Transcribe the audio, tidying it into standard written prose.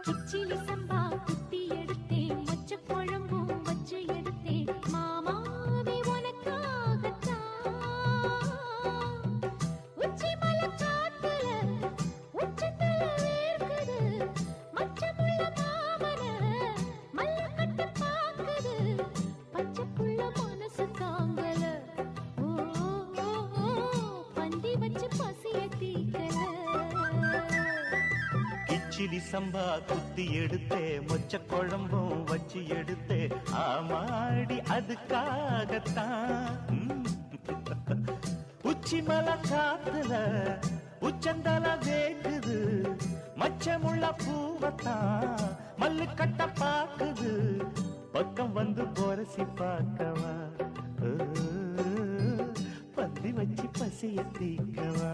கிச்சிலி சம்பா குத்தி எடுத்தேன், மொச்ச குழம்பும் வச்சு எடுத்தேன், மாமாவே உனக்காகத்தான். உச்சி மலை காத்துல உச்சத்தல வேர்க்குது, மச்சமுள்ள மாமன மல்ல கட்ட பாக்குது, பச்சை புள்ள மனசு தாங்கல. ஓ ஓ, ஓ, பந்தி வச்சு பசிய தீக்கல. கிச்சிலி சம்பா குத்தி எடுத்தே, மொச்ச குழம்பும் வச்சு எடுத்தே, ஆமாடி அதுக்காகத்தான். உச்சி மலை காத்துல உச்சந்தல வேக்குது, மச்சமுள்ள பூவத்தான் மல்லு கட்ட பாக்குது, பக்கம் வந்து பொரசி பார்க்கவா, பந்தி வச்சு பசிய தீக்கவா.